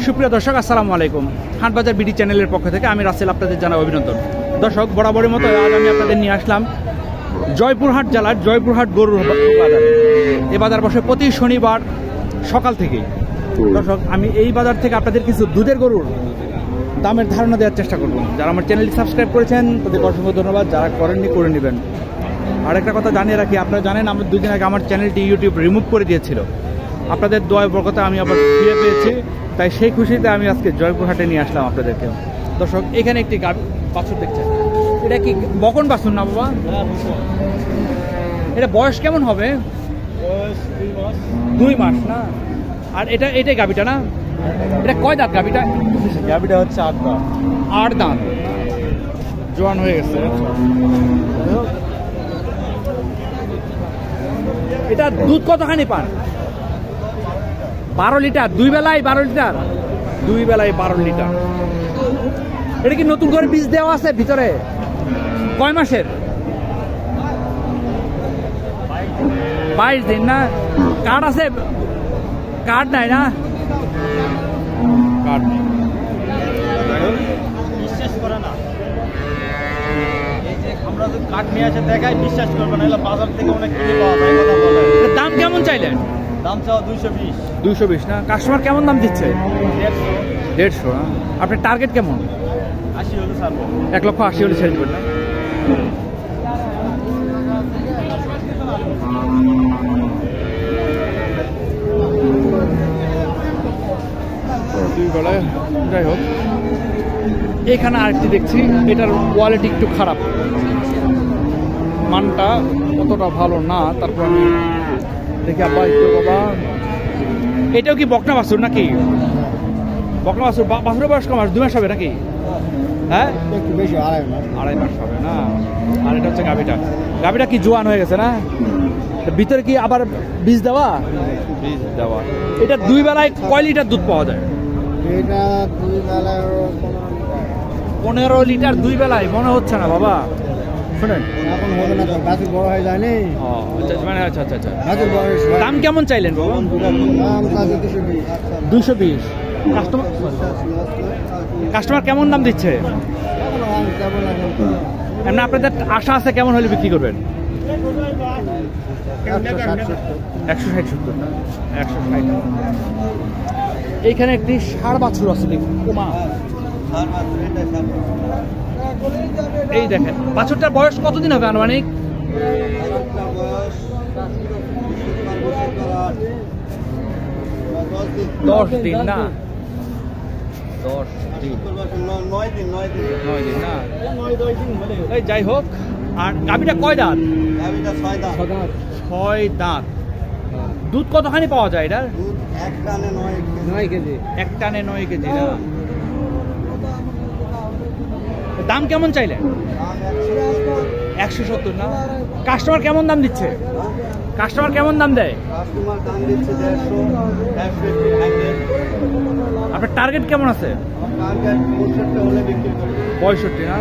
সুপ্রিয় দর্শক, আসসালামু আলাইকুম। হাটবাজার বিডি চ্যানেলের পক্ষ থেকে আমি রাসেল আপনাদের জানাই অভিনন্দন। দর্শক, বরাবরের মতো আজ আমি আপনাদের নিয়ে আসলাম জয়পুরহাট জেলার জয়পুরহাট গরুর বাজার। এই বাজার বসে প্রতি শনিবার সকাল থেকেই। দর্শক, আমি এই বাজার থেকে আপনাদের কিছু দুধের গরুর দামের ধারণা দেওয়ার চেষ্টা করব। যারা আমার চ্যানেলটি সাবস্ক্রাইব করেছেন তাদের অসংখ্য ধন্যবাদ, যারা করেননি করে নেবেন। আর একটা কথা জানিয়ে রাখি, আপনারা জানেন আমার দুদিন আগে আমার চ্যানেলটি ইউটিউব রিমুভ করে দিয়েছিল। আপনাদের দোয়া বরকতে আমি আবার ফিরে পেয়েছি, তাই সেই খুশিতে আমি আজকে জয়পুরহাটে নিয়ে আসলাম আপনাদেরকে। দর্শক, এখানে একটি বাছুর দেখছেন, এটা কি বকন বাছুর না বাবা? এটা বয়স কেমন হবে? 2 মাস না? আর এটাই গাবিটা না? এটা কয় দাঁত গাবিটা? গাবিটা হচ্ছে 8 দাঁত। 8 দাঁত, জোয়ান হয়ে গেছে। এটা দুধ কতখানি পান? 12 লিটার। 2 বেলায় 12 লিটার? 2 বেলায় 12 লিটার। এটা কি নতুন করে বীজ দেওয়া আছে ভিতরে? কয় মাসের? 22 দিন না? কার্ড আছে? কার্ড নাই না? কার্ড নেই। বিশ্বাস করে না, এই যে আমরা যদি কাঠ নিয়ে আসে দেখাই বিশ্বাস করবে না। বাজার থেকে অনেক কিনে পাওয়া যায়, কথা বলে। দাম কেমন চাইলেন? দাম চাও 220। 220 না? কাস্টমার কেমন দাম দিচ্ছে? 150 না? আপনার টার্গেট কেমন? 80 হলে ছাড়বো। 1,80,000 হলে ছেড়ে দেবেন না? যাই হোক, এখানে আরেকটি দেখছি, এটার কোয়ালিটি একটু খারাপ, মানটা অতটা ভালো না। তারপর আমি দেখি আব্বা একটু বাবা, এটাও কি বকনা বাছুর নাকি? বকনা বাছুর। বাছুরের বয়স কম, 2 মাস হবে নাকি? হ্যাঁ, একটু বেশি, 2.5 মাস হবে না? আর এটা হচ্ছে গাভিটা। গাভিটা কি জোয়ান হয়ে গেছে না? ভিতরে কি আবার বীজ দেওয়া? বীজ দেওয়া। এটা 2 বেলায় কয় লিটার দুধ পাওয়া যায়? এটা 2 বেলায় 15 লিটার 2 বেলায় মনে হচ্ছে না বাবা। শুনেন, এখন হবে না তো, গাছের বড় হয়ে যায়নি। আচ্ছা। গাছের বয়স দাম কেমন চাইলেন বাবা? দাম 220। কাস্টমার কেমন দাম দিচ্ছে? এমনি আপনাদের আশা আছে কেমন হলে বিক্রি করবেন? 160-70 না? 160। এইখানে একটি ষাঁড় বাছুর আছে, কুমা। এই দেখেন, বাছুরটার বয়স কতদিন হবে আনুমানিক? 10 দিন না? 10 দিন, 9 দিন না? এই যাই হোক। আর গাভিটা কয় দাঁত? 6 দাঁত। দুধ কতখানি পাওয়া যায় এটা? এক টানে 9 কেজি। 1 টানে 9 কেজি না? দাম কেমন চাইলেন? 170 না? কাস্টমার কেমন দাম দিচ্ছে? কাস্টমার কেমন দাম দেয়? কাস্টমার দাম দিচ্ছে 150। আপনার টার্গেট কেমন আছে? টার্গেট 65 হলে বিক্রি করব। 65 না?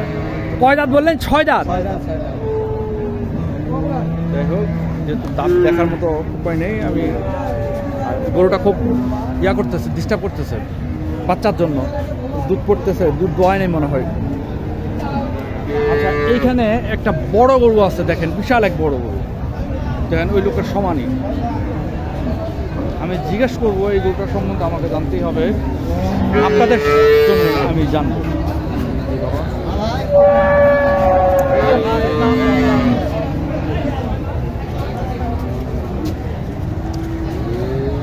কয় দাঁত বললেন? 6 দাঁত। যাই হোক, যেহেতু দাঁত দেখার মতো উপায় নেই, আমি গরুটা খুব করতেছে, ডিস্টার্ব করতেছে বাচ্চার জন্য। দুধ পড়তেছে, দুধ দোয়ায় নেই মনে হয়। আচ্ছা, এইখানে একটা বড় গরু আছে, দেখেন, বিশাল এক বড় গরু, দেখেন, ওই লোকের সমানই। আমি জিজ্ঞেস করবো এই গরুটার সম্বন্ধে, আমাকে জানতেই হবে, আপনাদের জন্য আমি জানবো।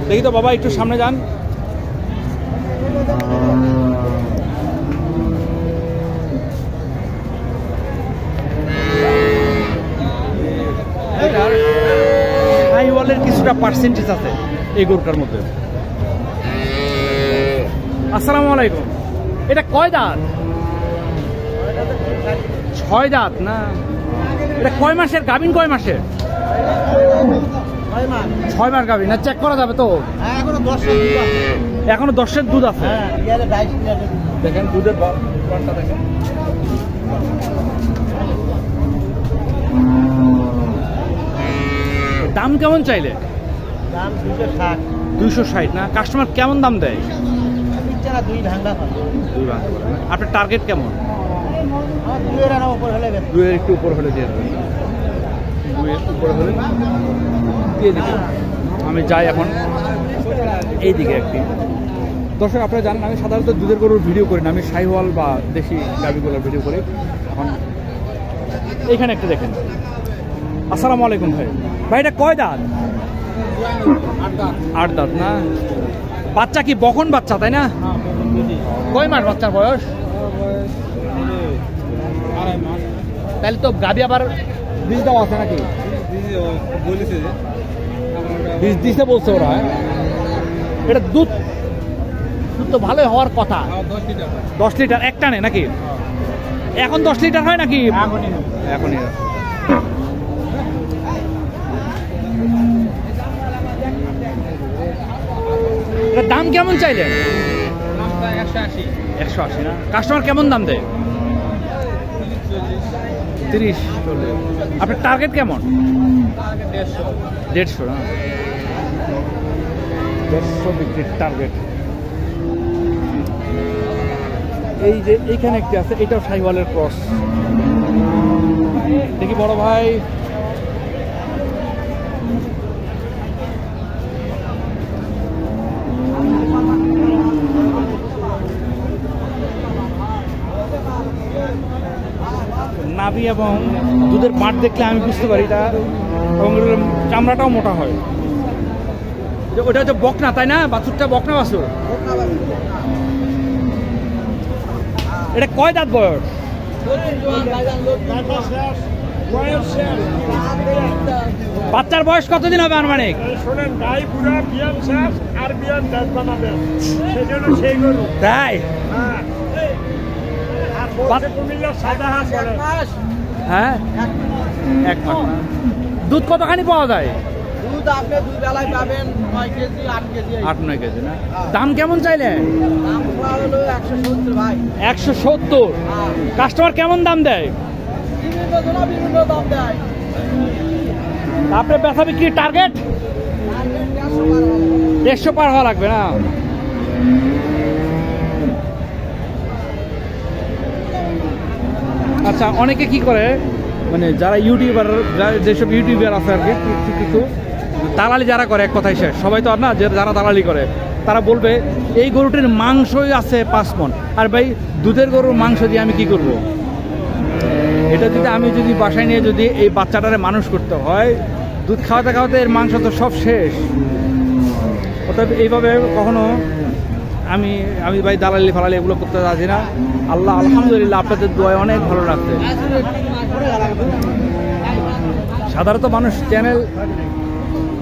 দেখি তো বাবা, একটু সামনে যান। হাইওয়ালের কিছুটা পার্সেন্টেজ আছে এই গরুটার মধ্যে। আসসালামু আলাইকুম। এটা কয় দাঁত? 6 দাঁত না? এটা কয় মাসের গাভিন? কয় মাসের? 6 মাস গাভিন না? চেক করা যাবে তো? এখনো 10 দুধ আছে। দেখেন দুধের বানটা দেখেন। দাম কেমন চাইলে? দাম 260 না? কাস্টমার কেমন দাম দেয়? দিচ্ছে না, 2 ভাঙা হয়। 2 ভাঙতে পারে না। আপনার টার্গেট কেমন? 2 এর উপর হলে 2 এর একটু উপর হলে দিয়ে দেবেন। 2 এর উপর হলে দিয়ে দেবেন। আমি যাই এখন এইদিকে একটি। দর্শক আপনারা জানেন আমি সাধারণত দুধের গরুর ভিডিও করি না, আমি শাহিওয়াল বা দেশি গাভীগুলোর ভিডিও করি। এখন এইখানে একটা দেখেন। আসসালামু আলাইকুম ভাই। ভাই এটা কয় দাঁত? 8 দাঁত না? বাচ্চা কি বকন বাচ্চা তাই না? কয় মাস বাচ্চার বয়স? তাহলে তো গাভী আবার বীজ দেওয়া আছে নাকি? বীজ দিছে বলছে ওরা। এটা দুধ দুধ তো ভালোই হওয়ার কথা। 10 লিটার একটা নেই নাকি? এখন 10 লিটার হয় নাকি? এখনই। এটার দাম কেমন চাইলেন? 180 না? কাস্টমার কেমন দাম দেয়? 30-40। আপনার টার্গেট কেমন? 150 না? 150 বিক্রির টার্গেট। এই যে এইখানে একটি আছে, এটাও শাহিওয়ালের ক্রস। দেখি বড় ভাই। নাভি এবং দুধের পাট দেখলে আমি বুঝতে পারি এটা, এবং চামড়াটাও মোটা হয়। ওটা হচ্ছে বকনা তাই না? বাছুরটা বকনা বাছুর। এটা কয় দাঁত বয়স? বাচ্চার বয়স কতদিন হবে আনুমানিক? তাই? হ্যাঁ, 1 মাস। দুধ কতখানি পাওয়া যায়? দুধ আপনি 2 বেলায় পাবেন 9 কেজি 8 কেজি। 8-9 কেজি না? দাম কেমন চাইলেন? দাম হলো 170 ভাই। 170। কাস্টমার কেমন দাম দেয়? বিভিন্ন দাম দেয়। আপনার বেচা বিক্রির টার্গেট 150 পার হওয়া লাগবে না? আচ্ছা, অনেকে কি করে মানে যারা ইউটিউবার, যেসব ইউটিউবার আছে আর কি, কিছু দালালি যারা করে, এক কথাই শেষ। সবাই তো আর না, যারা দালালি করে তারা বলবে এই গরুটির মাংসই আছে 5 মণ। আর ভাই দুধের গরুর মাংস দিয়ে আমি কি করব? এটা যদি আমি বাসায় নিয়ে যদি এই বাচ্চাটারে মানুষ করতে হয়, দুধ খাওয়াতে খাওয়াতে এর মাংস তো সব শেষ। অর্থাৎ এইভাবে কখনো আমি ভাই দালালি ফালালি এগুলো করতে রাজি না। আল্লাহ আলহামদুলিল্লাহ আপনাদের দোয়ায় অনেক ভালো রাখছে। সাধারণত মানুষ চ্যানেল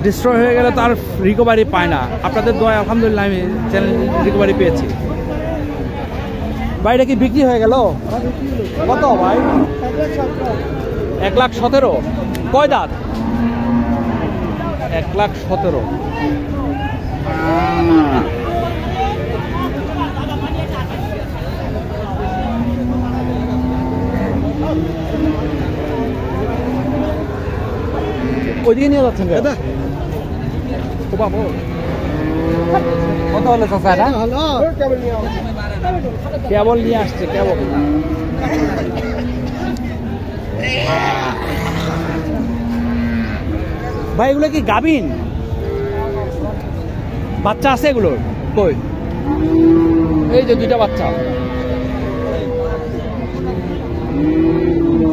ডিস্ট্রয় হয়ে গেলে তার রিকভারি পায় না। আপনাদের দোয়ায় আলহামদুলিল্লাহ আমি চ্যানেল রিকভারি পেয়েছি। ভাই এটা কি বিক্রি হয়ে গেল? কত ভাই? 1,17,000। কয় দাঁত? 1,17,000। ওইদিকে নিয়ে যাচ্ছেন কত হলো চাচা? এটা কেবল নিয়ে আসছে, কেবল। ভাই এগুলো কি গাভিন? বাচ্চা আছে এগুলো? কই? এই যে 2টা বাচ্চা।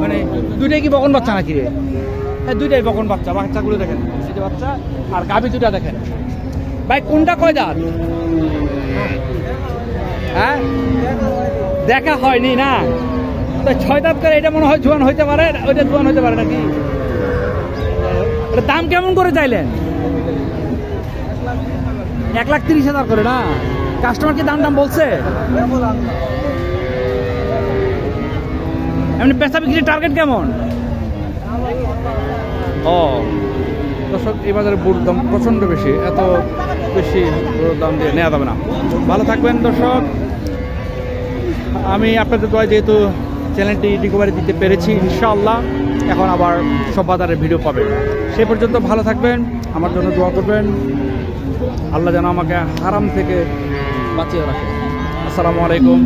মানে 2টাই কি বকন বাচ্চা নাকি রে? হ্যাঁ 2টাই বকন বাচ্চা। বাচ্চাগুলো দেখেন, এই যে বাচ্চা আর গাভী 2টা দেখেন। ভাই কোনটা কয় দাঁত? হ্যাঁ, দেখা হয়নি না? তো 6 দাঁত করে এটা মনে হয় জোয়ান হইতে পারে, ওইটা জোয়ান হইতে পারে নাকি? এটা দাম কেমন করে চাইলেন? 1,30,000 করে না? কাস্টমার কি দাম বলছে? এমনি বেচা বিক্রির টার্গেট কেমন? ও দর্শক, এই বাজারে গরুর দাম প্রচণ্ড বেশি, এত বেশি গরুর দাম দিয়ে নেওয়া যাবে না। ভালো থাকবেন দর্শক। আমি আপনাদের দোয়ায় যেহেতু চ্যানেলটি রিকভারি দিতে পেরেছি ইনশাআল্লাহ, এখন আবার সব বাজারের ভিডিও পাবেন। সে পর্যন্ত ভালো থাকবেন, আমার জন্য দোয়া করবেন। আল্লাহ যেন আমাকে হারাম থেকে বাঁচিয়ে রাখে। আসসালামু আলাইকুম।